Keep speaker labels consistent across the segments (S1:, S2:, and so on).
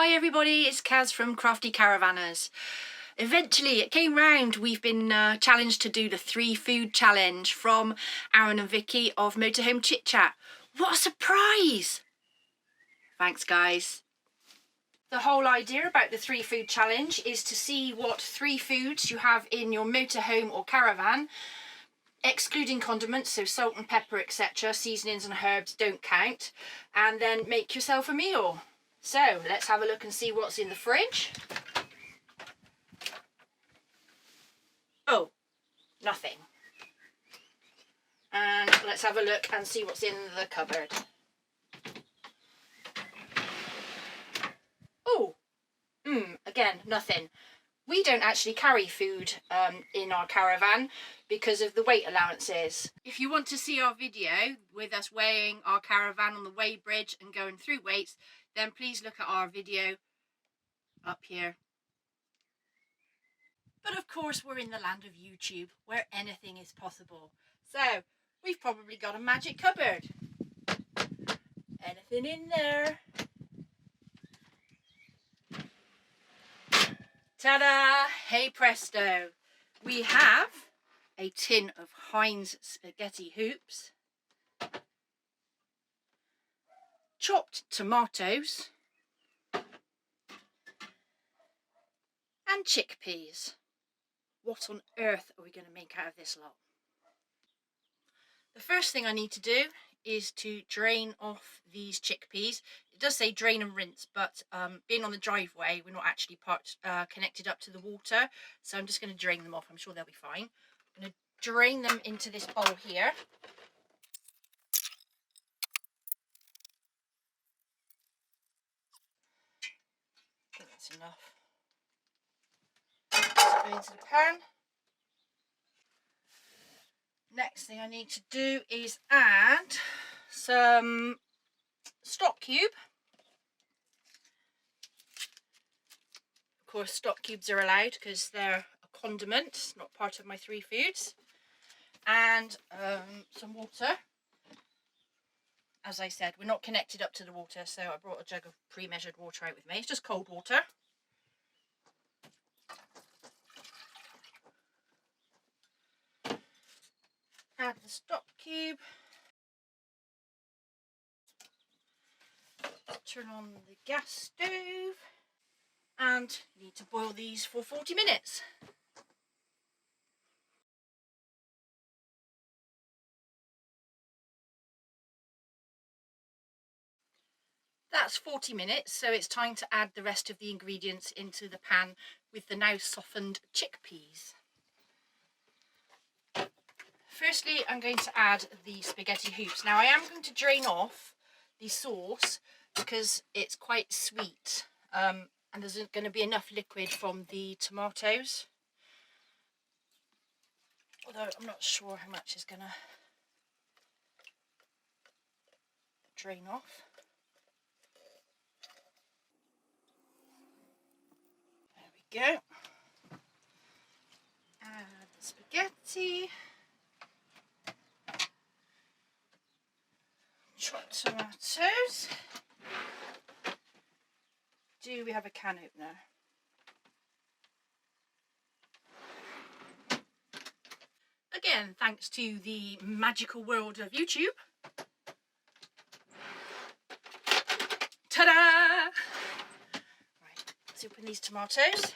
S1: Hi everybody, it's Kaz from Crafty Caravanners. Eventually it came round. We've been challenged to do the 3 food challenge from Aaron and Vicky of Motorhome Chit Chat. What a surprise! Thanks guys. The whole idea about the 3 food challenge is to see what 3 foods you have in your motorhome or caravan, excluding condiments, so salt and pepper, etc. Seasonings and herbs don't count, and then make yourself a meal. So let's have a look and see what's in the fridge. Oh, nothing. And let's have a look and see what's in the cupboard. Oh, again, nothing. We don't actually carry food in our caravan because of the weight allowances. If you want to see our video with us weighing our caravan on the weigh bridge and going through weights, then please look at our video up here. But of course we're in the land of YouTube where anything is possible. So we've probably got a magic cupboard. Anything in there? Ta-da! Hey presto! We have a tin of Heinz spaghetti hoops, chopped tomatoes, and chickpeas. What on earth are we going to make out of this lot? The first thing I need to do is to drain off these chickpeas. It does say drain and rinse, but being on the driveway, we're not actually connected up to the water, so I'm just going to drain them off. I'm sure they'll be fine. I'm going to drain them into this bowl here. I think that's enough. Just go into the pan. Next thing I need to do is add some stock cube. Of course, stock cubes are allowed because they're a condiment, not part of my 3 foods. And some water. As I said, we're not connected up to the water, so I brought a jug of pre-measured water out with me. It's just cold water. Add the stock cube. Turn on the gas stove. And need to boil these for 40 minutes. That's 40 minutes, so it's time to add the rest of the ingredients into the pan with the now softened chickpeas. Firstly, I'm going to add the spaghetti hoops. Now I am going to drain off the sauce because it's quite sweet, and there's going to be enough liquid from the tomatoes. Although I'm not sure how much is going to drain off. There we go. Add the spaghetti. Chopped tomatoes. Do we have a can opener? Again, thanks to the magical world of YouTube. Ta-da! Right, let's open these tomatoes.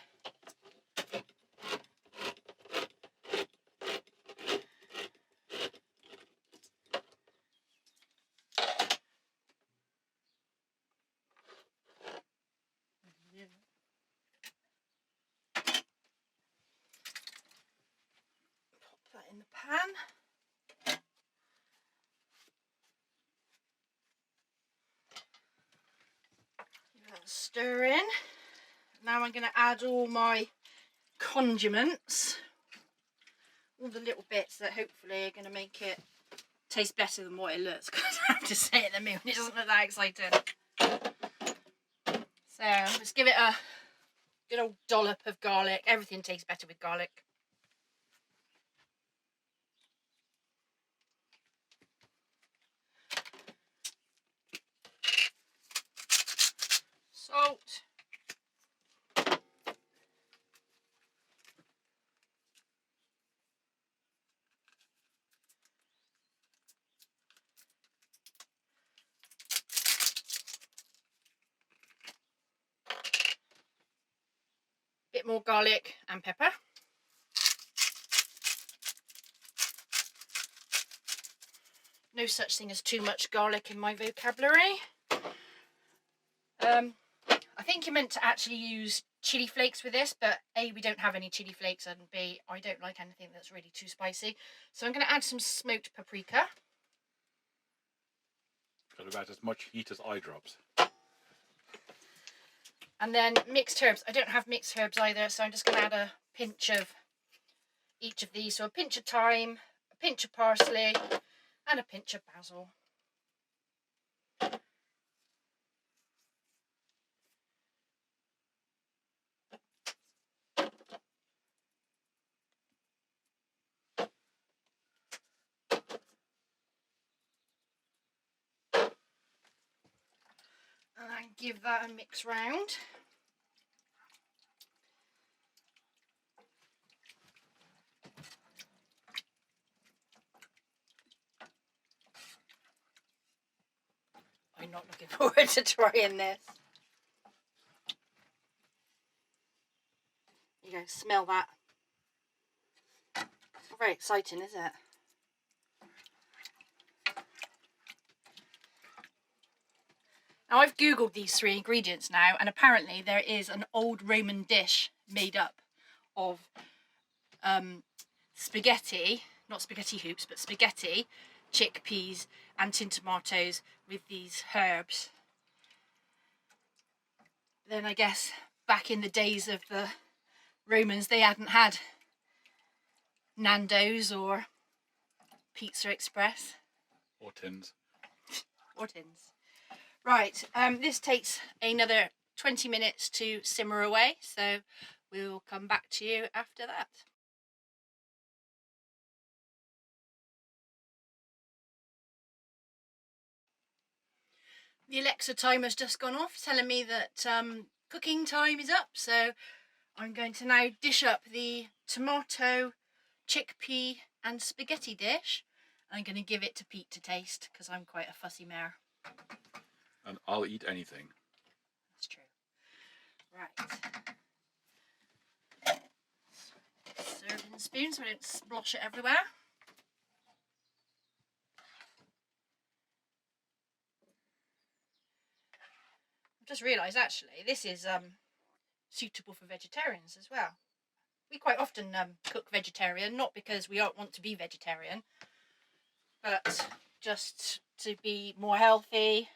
S1: Pop that in the pan. Give that a stir in. Now I'm going to add all my condiments, all the little bits that hopefully are going to make it taste better than what it looks, because I have to say it in the moment, it doesn't look that exciting. So let's give it a good old dollop of garlic. Everything tastes better with garlic. Salt. bit more garlic and pepper. No such thing as too much garlic in my vocabulary. I think you're meant to actually use chili flakes with this, but A, we don't have any chili flakes, and B, I don't like anything that's really too spicy. So I'm going to add some smoked paprika.
S2: Got about as much heat as eye drops.
S1: And then mixed herbs. I don't have mixed herbs either, so I'm just going to add a pinch of each of these. So a pinch of thyme, a pinch of parsley, and a pinch of basil. And give that a mix round. I'm not looking forward to trying this. You go, smell that. It's very exciting, isn't it? Now I've googled these 3 ingredients now, and apparently there is an old Roman dish made up of spaghetti, not spaghetti hoops, but spaghetti, chickpeas and tin tomatoes with these herbs. Then I guess back in the days of the Romans they hadn't had Nando's or Pizza Express.
S2: Or tins.
S1: Or tins. Right, this takes another 20 minutes to simmer away, so we'll come back to you after that. The Alexa timer's just gone off, telling me that cooking time is up, so I'm going to now dish up the tomato, chickpea and spaghetti dish. I'm going to give it to Pete to taste, because I'm quite a fussy mare.
S2: And I'll eat anything.
S1: That's true. Right. Serving spoon so I don't splosh it everywhere. I've just realised actually this is suitable for vegetarians as well. We quite often cook vegetarian, not because we don't want to be vegetarian, but just to be more healthy,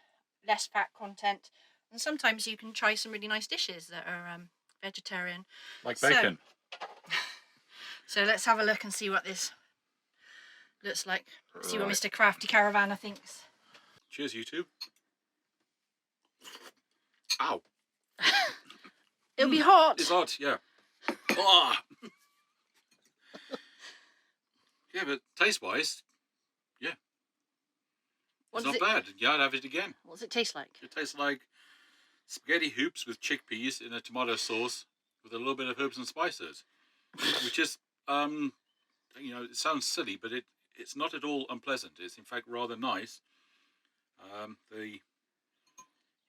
S1: less fat content, and sometimes you can try some really nice dishes that are vegetarian.
S2: Like bacon.
S1: So let's have a look and see what this looks like. See what Mr. Crafty Caravanner thinks.
S2: Cheers, YouTube. Ow.
S1: It'll be hot.
S2: It's hot, yeah. Oh. Yeah, but taste-wise, yeah. It's not bad. Yeah, I'd have it again.
S1: What does it taste like?
S2: It tastes like spaghetti hoops with chickpeas in a tomato sauce with a little bit of herbs and spices, which is, you know, it sounds silly, but it's not at all unpleasant. It's in fact rather nice. You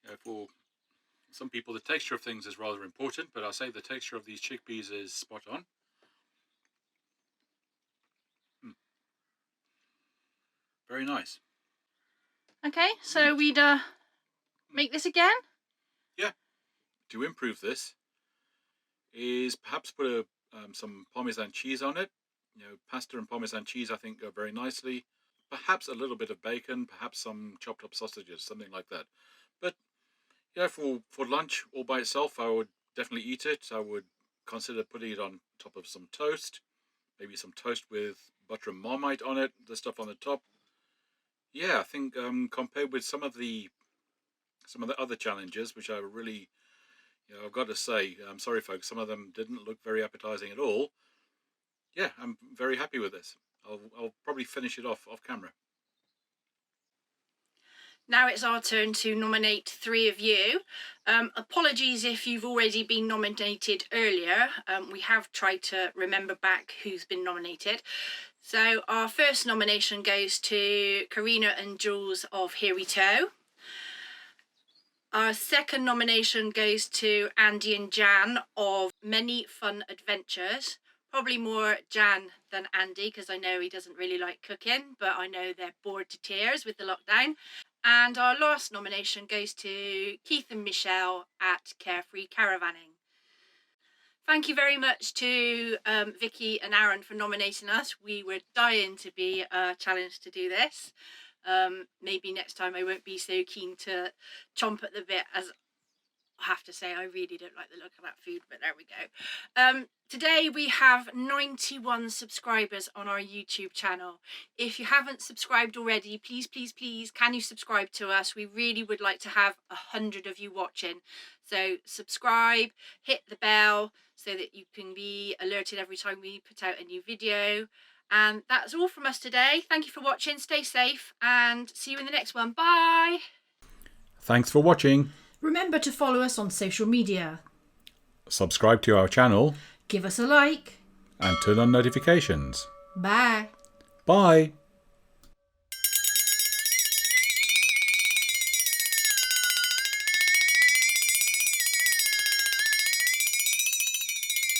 S2: know, for some people, the texture of things is rather important, but I'll say the texture of these chickpeas is spot on. Very nice.
S1: Okay, so we'd make this again?
S2: Yeah. To improve this is perhaps put some Parmesan cheese on it. You know, pasta and Parmesan cheese I think go very nicely. Perhaps a little bit of bacon, perhaps some chopped up sausages, something like that. But yeah, for lunch all by itself, I would definitely eat it. I would consider putting it on top of some toast, maybe some toast with butter and Marmite on it, the stuff on the top. Yeah, I think compared with some of the other challenges, which I really, you know, I've got to say, I'm sorry folks, some of them didn't look very appetizing at all. Yeah, I'm very happy with this. I'll probably finish it off camera.
S1: Now it's our turn to nominate 3 of you. Apologies if you've already been nominated earlier. We have tried to remember back who's been nominated. So our first nomination goes to Karina and Jules of Here We Tow. Our second nomination goes to Andy and Jan of Many Fun Adventures. Probably more Jan than Andy, because I know he doesn't really like cooking, but I know they're bored to tears with the lockdown. And our last nomination goes to Keith and Michelle at Carefree Caravanning. Thank you very much to Vicky and Aaron for nominating us. We were dying to be challenged to do this. Maybe next time I won't be so keen to chomp at the bit, as I have to say I really don't like the look of that food, but there we go. Today we have 91 subscribers on our YouTube channel. If you haven't subscribed already, please, please, please, can you subscribe to us? We really would like to have 100 of you watching. So subscribe, hit the bell so that you can be alerted every time we put out a new video. And that's all from us today. Thank you for watching, stay safe, and see you in the next one. Bye!
S2: Thanks for watching.
S3: Remember to follow us on social media.
S2: Subscribe to our channel
S3: Give us a like.
S2: and turn on notifications.
S3: Bye.
S2: Bye.